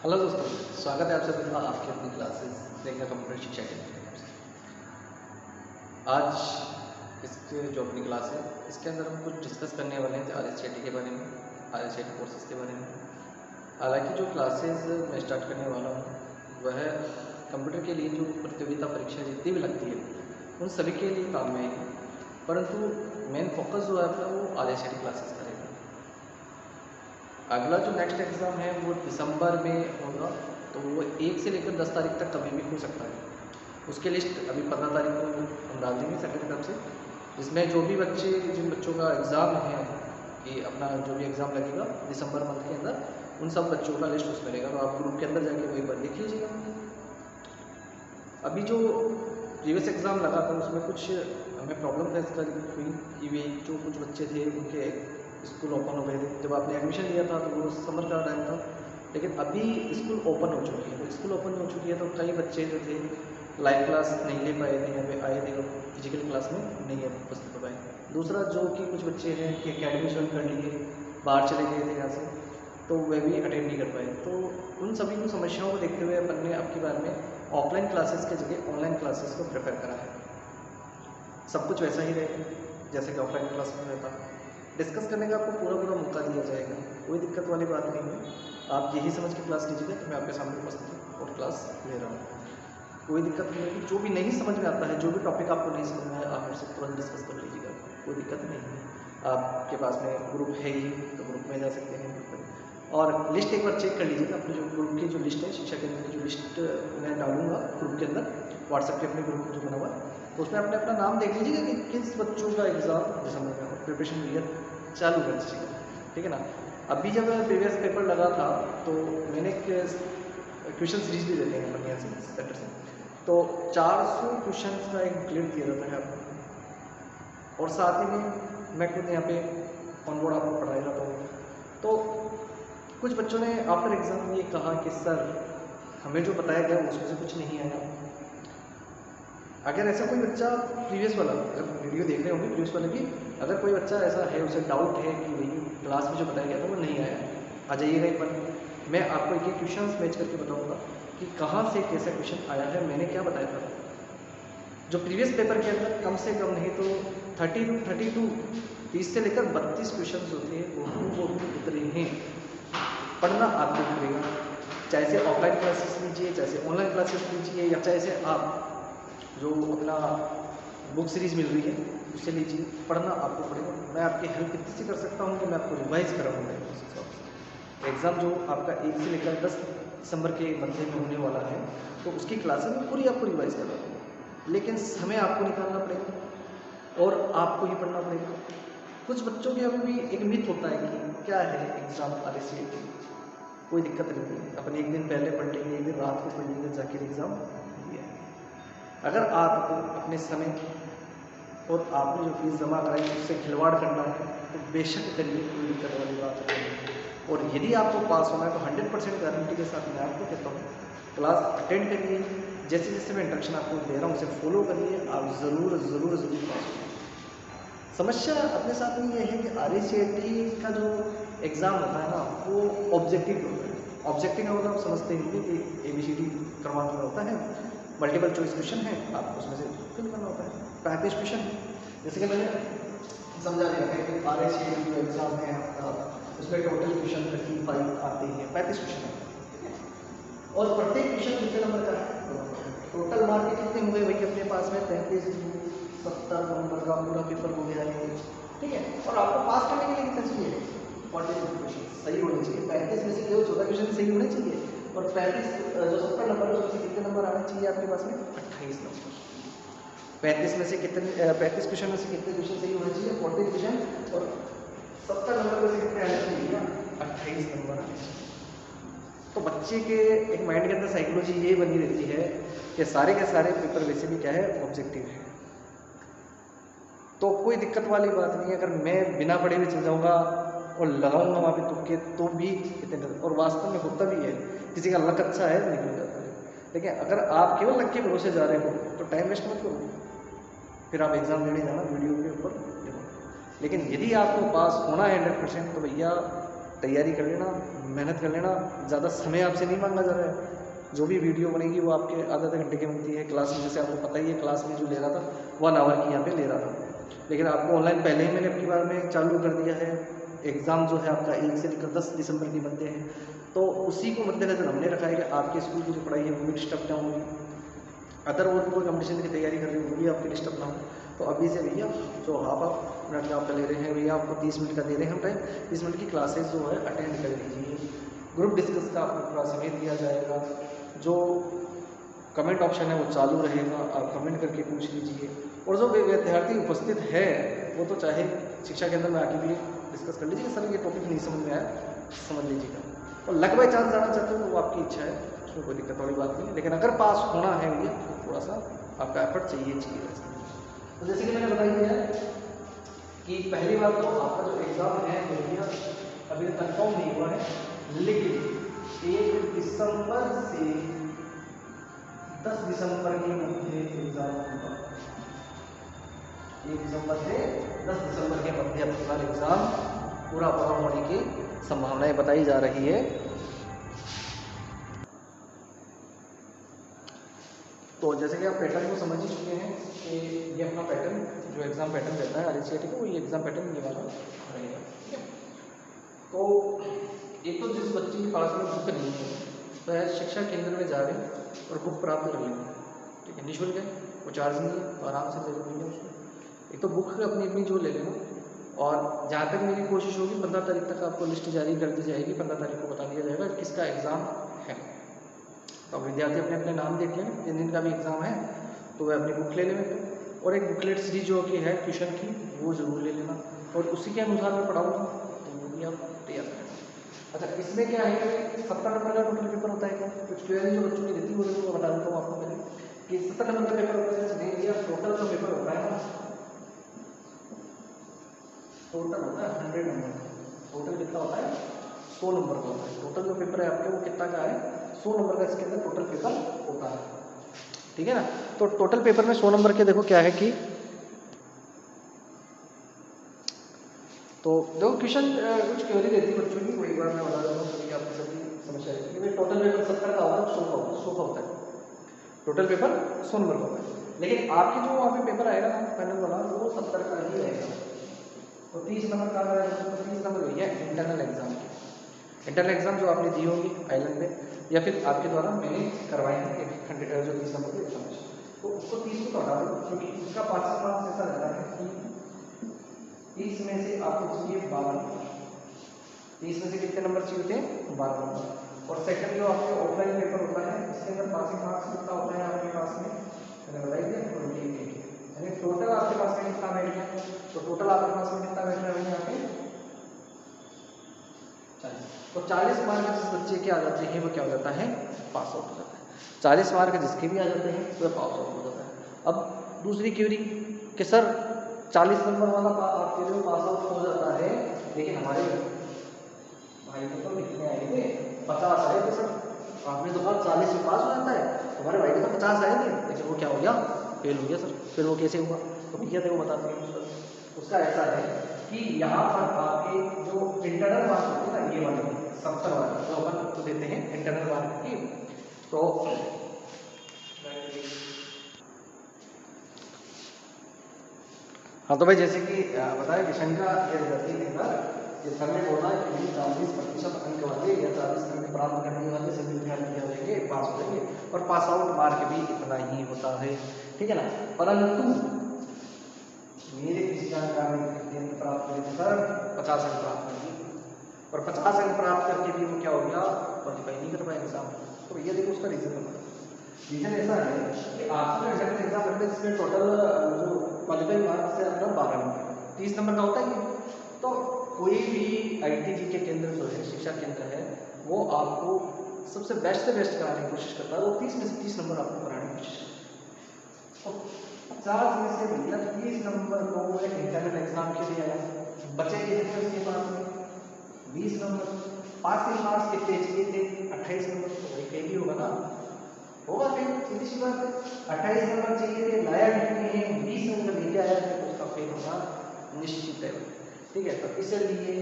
Hello दोस्तों, स्वागत है आप सभी का आपकी अपनी क्लासेस देखना कंप्यूटर शिक्षा के लिए। आज इसके जो अपनी क्लास है इसके अंदर हम कुछ डिस्कस करने वाले हैं RSCT के बारे में, RSCT कोर्सेज के बारे में। हालांकि जो क्लासेस मैं स्टार्ट करने वाला हूँ वह कंप्यूटर के लिए जो प्रतियोगिता परीक्षा जितनी भी लगती है उन सभी के लिए काम में आएगी, परंतु मेन फोकस जो है अपना वो RSCT क्लासेस करेगा। अगला जो नेक्स्ट एग्ज़ाम है वो दिसंबर में होगा, तो वो 1 से लेकर 10 तारीख तक कभी भी हो सकता है। उसकी लिस्ट अभी 15 तारीख को हम डाल देंगे सरकार की तरफ से, जिसमें जो भी बच्चे जिन बच्चों का एग्ज़ाम है कि अपना जो भी एग्ज़ाम लगेगा दिसंबर मंथ के अंदर, उन सब बच्चों का लिस्ट उसमें रहेगा, तो आप ग्रुप के अंदर जाके वही पर देख लीजिएगा। अभी जो प्रीवियस एग्ज़ाम लगा था उसमें कुछ हमें प्रॉब्लम फेस करनी हुई कि वे जो कुछ बच्चे थे उनके स्कूल ओपन हो गए थे। जब आपने एडमिशन लिया था तो वो समर का टाइम था, लेकिन अभी स्कूल ओपन हो चुकी है। तो स्कूल ओपन हो चुकी है तो कई बच्चे जो थे लाइव क्लास नहीं ले पाए थे, यहाँ पे आए थे और फिजिकल क्लास में नहीं उपस्थित हो पाए। दूसरा जो कि कुछ बच्चे हैं कि अकेडमी ज्वाइन कर लिए, बाहर चले गए थे यहाँ से, तो वे भी अटेंड नहीं कर पाए। तो उन सभी को समस्याओं को देखते हुए अपन ने अब की बार में ऑफलाइन क्लासेस के जगह ऑनलाइन क्लासेस को प्रेफर करा है। सब कुछ वैसा ही रहेगा जैसे कि ऑफलाइन क्लास में रहता। डिस्कस करने का आपको पूरा मौका दिया जाएगा, कोई दिक्कत वाली बात नहीं है। आप यही समझ के क्लास लीजिएगा कि मैं आपके सामने उपस्थित हूँ और क्लास ले रहा हूँ। कोई दिक्कत नहीं होगी। जो भी नहीं समझ में आता है, जो भी टॉपिक आपको नहीं समझ में आया, आप मेरे से तुरंत डिस्कस कर लीजिएगा, कोई दिक्कत नहीं है। आपके पास में ग्रुप है ही तो ग्रुप में जा सकते हैं। और लिस्ट एक बार चेक कर लीजिएगा, अपने जो ग्रुप की जो लिस्ट है, शिक्षा केंद्र की जो लिस्ट मैं डालूंगा ग्रुप के अंदर, व्हाट्सएप के अपने ग्रुप जो बना हुआ है, तो उसमें अपने अपना नाम देख लीजिएगा कि किस बच्चों का एग्ज़ाम दिसंबर में प्रिपरेशन पीरियड चालू कर दीजिएगा, ठीक है ना। अभी जब प्रीवियस पेपर लगा था तो मैंने क्वेश्चन सीरीज भी देते हैं अपन यहाँ से सेंटर से, तो 400 क्वेश्चन का एक क्लियर किया जाता है आपको, और साथ ही में मैं खुद यहाँ पे ऑन बोर्ड आपको पढ़ाया जाता हूँ। तो कुछ बच्चों ने आफ्टर एग्ज़ाम ये कहा कि सर हमें जो बताया गया उसमें से कुछ नहीं आया। अगर ऐसा कोई बच्चा प्रीवियस वाला, अगर वीडियो देख रहे होंगे प्रीवियस वाले भी, अगर कोई बच्चा ऐसा है, उसे डाउट है कि वही क्लास में जो बताया गया था वो नहीं आया, आ जाइएगा एक बार। मैं आपको एक क्वेश्चन मैच करके बताऊंगा कि कहाँ से कैसा क्वेश्चन आया है, मैंने क्या बताया था। जो प्रीवियस पेपर के अंदर कम से कम नहीं तो 30 से लेकर 32 क्वेश्चन होते हैं वो उतरे हैं। पढ़ना आपको पड़ेगा, चाहे से ऑफलाइन क्लासेस लीजिए, चाहे से ऑनलाइन क्लासेस लीजिए, या चाहे से आप जो अपना बुक सीरीज़ मिल रही है उससे लीजिए। पढ़ना आपको पड़ेगा। मैं आपकी हेल्प इतनी सी कर सकता हूँ कि मैं आपको रिवाइज कराऊंगा उस हिसाब से। एग्ज़ाम जो आपका 1 से लेकर 10 दिसंबर के मध्य में होने वाला है, तो उसकी क्लासेस में पूरी आपको रिवाइज करवा दूँगा, लेकिन समय आपको निकालना पड़ेगा और आपको ही पढ़ना पड़ेगा। कुछ बच्चों के अभी भी एक मिथ होता है कि क्या है एग्ज़ाम RSCT, कोई दिक्कत नहीं है, अपन एक दिन पहले पढ़ लेंगे, एक दिन रात को पढ़ लेंगे, जाके एग्ज़ाम दिया। अगर आपको अपने समय और आपने जो फीस जमा कराई उससे खिलवाड़ करना है तो बेशक करिए, कोई दिक्कत वाली बात नहीं है। और यदि आपको पास होना है तो 100% गारंटी के साथ मैं आपको कहता हूँ क्लास अटेंड करिए, जैसे जैसे मैं इंस्ट्रक्शन आपको दे रहा हूँ उसे फॉलो करिए, आप ज़रूर पास होंगे। समस्या अपने साथ में ये है कि RSCT का जो एग्ज़ाम होता है ना वो ऑब्जेक्टिव होता है। ऑब्जेक्टिव का मतलब आप समझते होंगे कि ABCD क्रमांक में होता है, मल्टीपल चॉइस क्वेश्चन है, आपको उसमें से फिल करना होता है। 35 क्वेश्चन, जैसे कि मैंने समझा दिया है कि RSCT जो एग्ज़ाम है आपका, उसमें टोटल क्वेश्चन 35 आते हैं, 35 क्वेश्चन है, और प्रत्येक क्वेश्चन कितने नंबर का है, टोटल मार्क कितने हुए भाई अपने पास में 35, 70 नंबर का पूरा पेपर हो गया है, ठीक है। और आपको पास करने के लिए कितना चाहिए, 42 क्वेश्चन सही होने चाहिए। 35 में से केवल 14 क्वेश्चन सही होने चाहिए, और 35 जो 70 नंबर है उसमें से कितने नंबर आने चाहिए आपके पास में, 28 नंबर। 35 में से कितने 35 क्वेश्चन में से कितने क्वेश्चन सही होने चाहिए, 40 क्वेश्चन, और 70 नंबर में से कितने आने चाहिए, 28 नंबर आने चाहिए। तो बच्चे के एक माइंड के अंदर साइकोलॉजी ये बनी रहती है कि सारे के सारे पेपर वैसे भी क्या है, ऑब्जेक्टिव है, तो कोई दिक्कत वाली बात नहीं है। अगर मैं बिना पढ़े हुए चल जाऊँगा और लगाऊंगा वहाँ पे तुक्के तो भी इतने, और वास्तव में होता भी है, किसी का लक अच्छा है निकल जाता है। लेकिन अगर आप केवल लक के भरोसे जा रहे हो तो टाइम वेस्ट मत करो, फिर आप एग्ज़ाम देने जाना वीडियो के ऊपर देखो। लेकिन यदि आपको पास होना है 100%, तो भैया तैयारी कर लेना, मेहनत कर लेना। ज़्यादा समय आपसे नहीं मांगा जा रहा है। जो भी वीडियो बनेगी वो आपके आधे घंटे की बनती है। क्लास में जैसे आपको पता ही है, क्लास में जो ले रहा था 1 आवर की यहाँ पे ले रहा था, लेकिन आपको ऑनलाइन पहले ही मैंने अपनी बार में चालू कर दिया है। एग्ज़ाम जो है आपका 1 से लेकर 10 दिसंबर के बनते हैं, तो उसी को मद्देनजर हमने रखा है कि आपके स्कूल की जो पढ़ाई है वो भी डिस्टर्ब ना होगी, अदर वो कोई कंपटीशन की तैयारी कर रहे हो वो भी आपकी डिस्टर्ब ना हो। तो अभी से भैया जो हाफ मिनट का आपका ले रहे हैं भैया, आपको 30 मिनट का दे रहे हैं हम टाइम, 30 मिनट की क्लासेस जो है अटेंड कर लीजिए। ग्रुप डिस्कस का आपको पूरा समय दिया जाएगा। जो कमेंट ऑप्शन है वो चालू रहेगा, आप कमेंट करके पूछ लीजिए। और जो विद्यार्थी उपस्थित है वो तो चाहे शिक्षा केंद्र में आके भी डिस्कस कर लीजिए, सर ये टॉपिक नहीं समझ में आया, समझ लीजिएगा। और लक बाय चांस जाना चाहते हो वो आपकी इच्छा है, उसमें कोई दिक्कत वाली बात नहीं। लेकिन अगर पास होना है भैया तो थोड़ा सा आपका एफर्ट चाहिए। तो जैसे कि मैंने बताई है कि पहली बात तो आपका जो एग्ज़ाम है भैया अभी कंफर्म नहीं हुआ है, लेकिन 1 दिसंबर से 10 दिसंबर के मध्य एग्ज़ाम होगा। 1 दिसंबर से 10 दिसंबर के मध्य अपना एग्ज़ाम पूरा होने की संभावनाएं बताई जा रही है। तो जैसे कि आप पैटर्न को समझ ही चुके हैं कि ये अपना पैटर्न जो एग्ज़ाम पैटर्न रहता है RCET का, वो ये एग्ज़ाम पैटर्न ये वाला रहेगा। ठीक है, तो एक तो जिस बच्चे के पास में बुक नहीं है वह शिक्षा केंद्र में जा रहे हैं और बुक प्राप्त कर लेंगे। ठीक है, निःशुल्क है, वो चार्ज नहीं है, तो आराम से ले लेंगे उसको। एक तो बुक अपनी अपनी जो ले लेना, और जहाँ तक मेरी कोशिश होगी 15 तारीख तक आपको लिस्ट जारी कर दी जाएगी। 15 तारीख को बता दिया जाएगा किसका एग्ज़ाम है। तो विद्यार्थी अपने अपने नाम देख लें, जिन दिन का भी एग्ज़ाम है तो वह अपनी बुक ले लें, और एक बुकलेट सीरीज जो कि है ट्यूशन की वो ज़रूर ले लेना, और उसी के अनुसार मैं पढ़ाऊँगा तो वो भी आप तैयार करें। अच्छा, इसमें क्या है कि 70 नंबर का टोटल पेपर होता है क्या? कुछ क्वेरी जो बच्चों की देती है वो बता देता हूँ आपको पहले कि 70 नंबर का पेपर होता है। नहीं भैया, टोटल जो पेपर होता है ना, टोटल होता है 100 नंबर। टोटल कितना होता है? 100 नंबर का होता है। टोटल जो पेपर है आपके वो कितना का है? 100 नंबर का इसके अंदर टोटल पेपर होता है। ठीक है ना, तो टोटल पेपर में 100 नंबर के देखो क्या है कि, तो देखो क्वेश्चन कुछ क्वेरी रहती है बच्चों की, वही बार मैं बता रहा हूँ सभी आपकी सभी समस्या है। टोटल पेपर 70 का होगा, 100 का होता है। टोटल पेपर 100 नंबर का होता है, लेकिन आपके जो वहाँ पे पेपर आएगा ना पैनल वाला, वो 70 का ही रहेगा। तो 30 नंबर का रहेगा, तो 30 नंबर भैया इंटरनल एग्जाम के। इंटरनल एग्जाम जो आपने दी होगी आइलैंड में, या फिर आपके द्वारा मैंने करवाए हैं जो 30 नंबर के एग्जाम, तो उसको 30 को हटा दो, क्योंकि उसका पासिंग मार्क्स ऐसा रहता है कि 30 में से आपको चाहिए 12 नंबर। 30 में से कितने नंबर चाहिए होते हैं? 12 नंबर। और सेकंड जो आपके ऑफलाइन पेपर होता है, इसके अंदर पासिंग मार्क्स कितना होता है आपके पास में? मैंने बताई दिया 28, यानी टोटल आपके पास में कितना बैठ गया? तो टोटल आपके पास में कितना बैठ रहा है यहाँ पे? 40। तो 40 मार्क जिस बच्चे के आ जाते हैं वो क्या हो जाता है? पास आउट हो जाता है। 40 मार्क जिसके भी आ जाते हैं तो पास आउट हो जाता है। अब दूसरी क्वेरी कि सर 40 नंबर वाला आप कह रहे हो पास आउट हो जाता है, लेकिन हमारे भाई को तो लिखने आए थे 50 आए थे सर, आपने तो कहा 40 में पास हो जाता है, हमारे भाई को तो 50 आए थे, लेकिन वो क्या हो गया? फेल हो गया सर। फिर वो कैसे हुआ? तो भैया देखो बताते हैं सर। उसका ऐसा है कि यहाँ पर आपके जो इंटरनल मार्क्स होते हैं ना, ये वाले 70 वाले जो अपन उसको देते हैं इंटरनल मार्क की, तो हाँ, तो भाई जैसे कि बताया कि शंका ये रहती है कि सर ने बोला कि 40% अंक वाले या 40 अंक प्राप्त करने वाले सभी विद्यार्थी हो जाएंगे, पास हो जाएंगे, और पास आउट मार्क भी इतना ही होता है। ठीक है ना, परंतु मेरे किसी जानकार ने अंक प्राप्त करे सर 50 अंक प्राप्त कर दिए, और 50 अंक प्राप्त करके भी वो क्या हो गया? क्वालिफाई नहीं कर पाया एग्जाम। तो ये देखो उसका रीजन बता। रीजन ऐसा है कि आपका इंटरनल एग्जाम करते हैं जिसमें टोटल जो क्वालिफाइंग मार्क्स है आपका 12 नंबर, 30 नंबर का होता है। तो कोई भी IIT के केंद्र जो है, शिक्षा केंद्र है, वो आपको सबसे बेस्ट से बेस्ट कराने की कोशिश करता है। वो 30 में से 30 नंबर आपको कराने की कोशिश करता है। तो 50 में से भैया 30 नंबर को इंटरनल एग्जाम के लिए आया, बचे कितने उसके पास में? 20 नंबर। पासिंग मार्क्स कितने चाहिए थे? 28 नंबर। तो वही फेल ही होगा ना, होगा फेल, सीधी सी बात है। 28 नंबर चाहिए थे, लाया कितने हैं? 20 नंबर लेके आया है, तो उसका फेल होना निश्चित है। ठीक है, तो इसलिए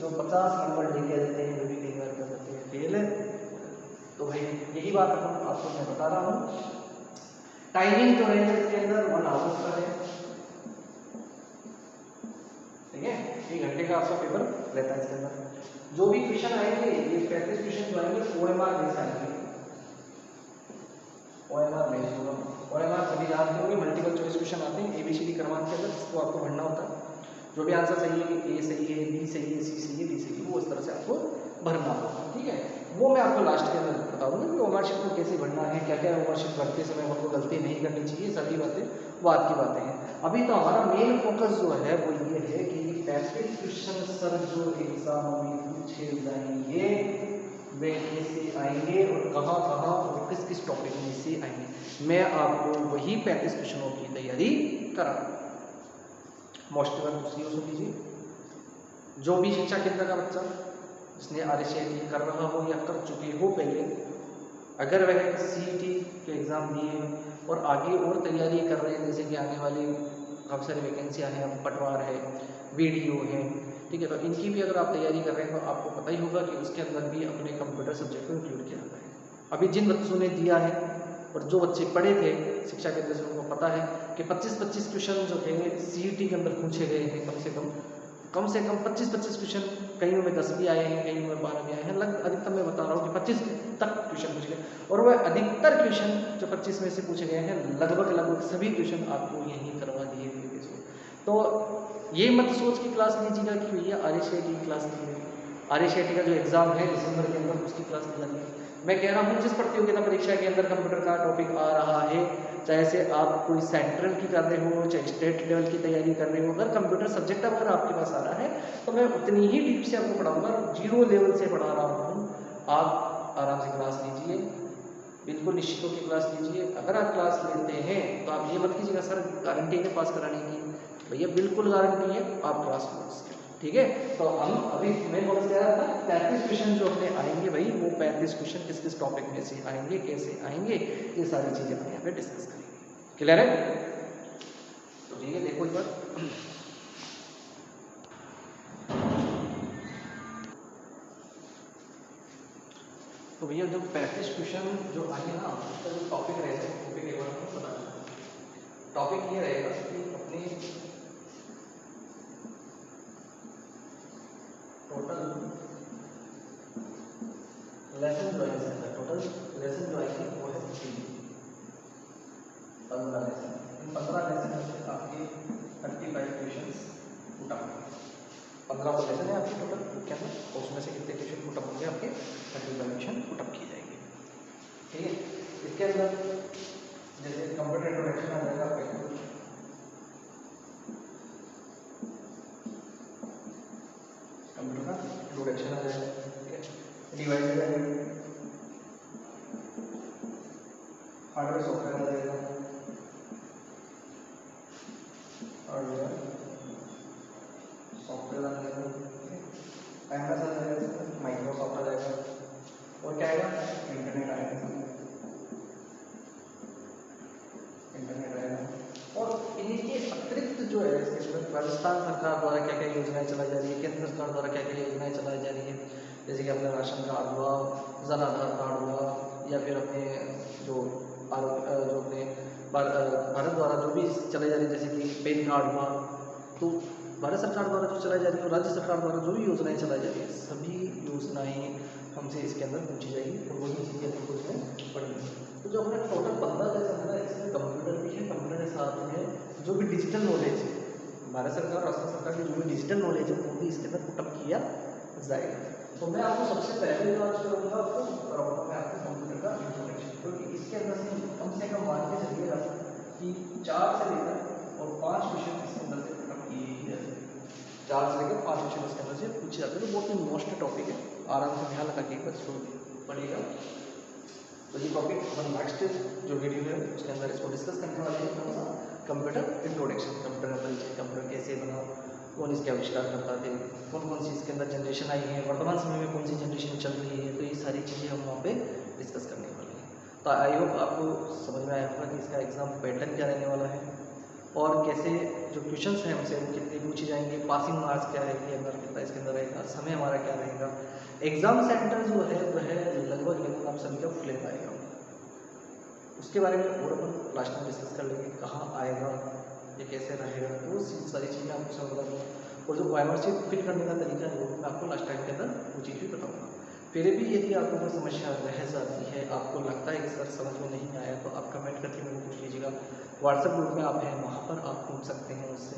जो 50 नंबर लेके आ जाते हैं वो भी कई बार कर जाते हैं फेल है। तो भाई यही बात आपको मैं बता रहा हूँ। टाइमिंग जो है इसके अंदर 1 आवर का है, ठीक है, 1 घंटे का आपका पेपर रहता है इसके अंदर। जो भी क्वेश्चन आएंगे ये 35 क्वेश्चन जो आएंगे OMR बेस आएंगे, OMR बेस होगा। OMR सभी जानते होंगे, मल्टीपल चॉइस क्वेश्चन आते हैं ABCD क्रमांक के अंदर, जिसको आपको भरना होता है। जो भी आंसर सही है कि A सही है, B सही है, C सही है, D सही है, वो इस तरह से आपको भरना होगा, ठीक है। वो मैं आपको लास्ट के अंदर बताऊंगा कि OMR शीट को कैसे भरना है, क्या क्या OMR शीट भरते समय हमको गलती नहीं करनी चाहिए, सभी बातें बात की बातें हैं। अभी तो हमारा मेन फोकस जो है वो ये है कि 35 क्वेश्चन सर जो एग्जाम में पूछे जाएंगे वे कैसे आएंगे और कहाँ कहाँ और किस किस टॉपिक में से आएंगे। मैं आपको वही 35 क्वेश्चनों की तैयारी करा। मोस्ट बार दूसरी ओर सुन लीजिए, जो भी शिक्षा केंद्र का बच्चा जिसने RSCT कर रहा हो या कर चुके हो पहले, अगर वह CET के एग्ज़ाम दिए और आगे और तैयारी कर रहे हैं, जैसे कि आने वाली काफ़ी सारी वैकेंसियाँ हैं, पटवार है, VDO है, ठीक है, तो इनकी भी अगर आप तैयारी कर रहे हैं तो आपको पता ही होगा कि उसके अंदर भी अपने कंप्यूटर सब्जेक्ट को इंक्लूड किया जाता है। अभी जिन बच्चों ने दिया है और जो बच्चे पढ़े थे शिक्षा केंद्र से, उनको पता है कि 25-25 क्वेश्चन जो है CET के अंदर पूछे गए हैं। कम से कम 25-25 क्वेश्चन, कईयों में 10 भी आए हैं, कईयों में 12 भी आए हैं, लगभग अधिकतम मैं बता रहा हूँ कि 25 तक क्वेश्चन पूछे गए। और वह अधिकतर क्वेश्चन जो 25 में से पूछे गए हैं, लगभग सभी क्वेश्चन आपको यहीं करवा दिए गए। तो ये मत सोच की क्लास लीजिएगा कि भैया RSCT की क्लास लीजिए, RSCT का जो एग्जाम है दिसंबर के अंदर उसकी क्लास ली जाती है। मैं कह रहा हूँ जिस प्रतियोगिता परीक्षा के अंदर कंप्यूटर का टॉपिक आ रहा है, चाहे से आप कोई सेंट्रल की कर रहे हो चाहे स्टेट लेवल की तैयारी कर रहे हो, अगर कंप्यूटर सब्जेक्ट अगर आपके पास आ रहा है तो मैं उतनी ही डीप से आपको पढ़ाऊंगा, 0 लेवल से पढ़ा रहा हूँ। आप आराम से क्लास लीजिए, बिल्कुल निश्चित होकर क्लास लीजिए। अगर आप क्लास लेते हैं तो आप ये मत कीजिएगा सर गारंटी है पास कराने की, भैया बिल्कुल गारंटी है, आप क्लास लो, ठीक है। तो हम अभी मैं बोल कह रहा था 35 क्वेश्चन जो अपने आएंगे भाई, वो 35 क्वेश्चन किस किस टॉपिक में से आएंगे, कैसे आएंगे, ये सारी चीज़ें हम यहाँ पे डिस्कस करेंगे। क्लियर है? तो ठीक है, देखो एक बार तो भैया जो 35 क्वेश्चन जो आएंगे ना, उसका जो टॉपिक रहेगा, टॉपिक एक बार आपको बता दें। टॉपिक ये रहेगा कि अपने टोटल लेसन जो है, टोटल लेसन जो आएंगे वो है 15 लेसन। इन 15 लेसन में आपके 35 क्वेश्चन पुटअप, 15 लेसन है आपके टोटल क्या है, उसमें से कितने क्वेश्चन पुटअप होंगे आपके 35 क्वेश्चन पुटअप किए जाएंगे, ठीक है। इसके अंदर जैसे कंप्यूटर इंट्रोडक्शन आ जाएगा आपका, कंप्यूटर का इंट्रोडक्शन आ जाएगा, ठीक है। डिवाइस आ जाएगा, हार्डवेयर सॉफ्टवेयर आ जाएगा, हार्डवेयर सॉफ्टवेयर आ जाएगा, MS आ जाएगा, माइक्रोसॉफ्ट आ जाएगा, और क्या आएगा, इंटरनेट आएगा, इंटरनेट आएगा। और इनके अतिरिक्त जो है राजस्थान सरकार द्वारा क्या क्या योजनाएं चलाई जा रही है, केंद्र सरकार द्वारा क्या क्या योजनाएं चलाई जा रही है, जैसे कि अपना राशन कार्ड हुआ, जन आधार कार्ड हुआ, या फिर अपने जो अपने भारत द्वारा जो भी चलाई जा रही है, जैसे कि पैन कार्ड हुआ, तो भारत सरकार द्वारा जो चलाई जा रही है और राज्य सरकार द्वारा जो भी योजनाएं चलाई जा रही है, सभी योजनाएं हमसे इसके अंदर पूछी जाएगी और वही चीज़ें हमको इसमें पढ़नी है। तो जो अपना टोटल 15 लेसन है ना, इसमें कंप्यूटर भी है, कंप्यूटर के साथ में जो भी डिजिटल नॉलेज है, भारत सरकार और राजस्थान सरकार की जो भी डिजिटल नॉलेज है वो भी इसके अंदर पुटअप किया जाएगा। तो मैं आपको सबसे पहले जो आज करूँगा आपको कराऊंगा मैं आपको कंप्यूटर का इंट्रोडक्शन, क्योंकि इसके अंदर से कम मान के चलिएगा कि 4 से लेकर और 5 क्वेश्चन इसके अंदर से पुटअप किए ही जाते हैं, 4 से लेकर 5 क्वेश्चन इसके अंदर से पूछे जाते हैं। तो बहुत ही मोस्ट टॉपिक है, आराम से ध्यान लगा के एक बार इसको पढ़िएगा। तो ये टॉपिक अपन नेक्स्ट जो वीडियो है उसके अंदर इसको डिस्कस करने वाले हैं, कंप्यूटर इंट्रोडक्शन, कंप्यूटर का परिचय, कंप्यूटर कैसे बना, कौन इसके आविष्कार करता थे, कौन कौन सी इसके अंदर जनरेशन आई है, वर्तमान समय में कौन सी जनरेशन चल रही है, तो ये सारी चीज़ें हम वहाँ पे डिस्कस करने वाले हैं। तो आई होप आपको समझ में आया होगा कि इसका एग्ज़ाम पैटर्न क्या रहने वाला है, और कैसे जो क्वेश्चंस हैं हमसे वो कितने पूछे जाएंगे, पासिंग मार्क्स क्या रहेगी, अगर कितना इसके अंदर रहेगा, समय हमारा क्या रहेगा। एग्ज़ाम सेंटर जो है वह लगभग आप सभी का फुल आएगा। उसके बारे में और अपन लास्ट में डिस्कस कर लेंगे, कहाँ आएगा, ये कैसे रहेगा, तो वो सारी चीज़ें आपको सब बता दूँगा। और जो OMR शीट फिल करने का तरीका है वो मैं आपको लास्ट टाइम के अंदर वो चीज़ भी बताऊँगा। फिर भी यदि आपको कोई समस्या रह जाती है, आपको लगता है कि सर समझ में नहीं आया, तो आप कमेंट करके मेरे को पूछ लीजिएगा। व्हाट्सएप ग्रुप में आप हैं, वहाँ पर आप पूछ सकते हैं उससे,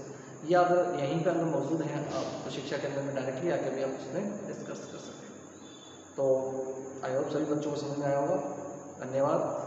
या अगर यहीं पर अगर मौजूद हैं आप तो शिक्षा केंद्र में डायरेक्टली आकर भी आप उसमें डिस्कस कर सकते हैं। तो आई होप सभी बच्चों को समझ में आया होगा। धन्यवाद।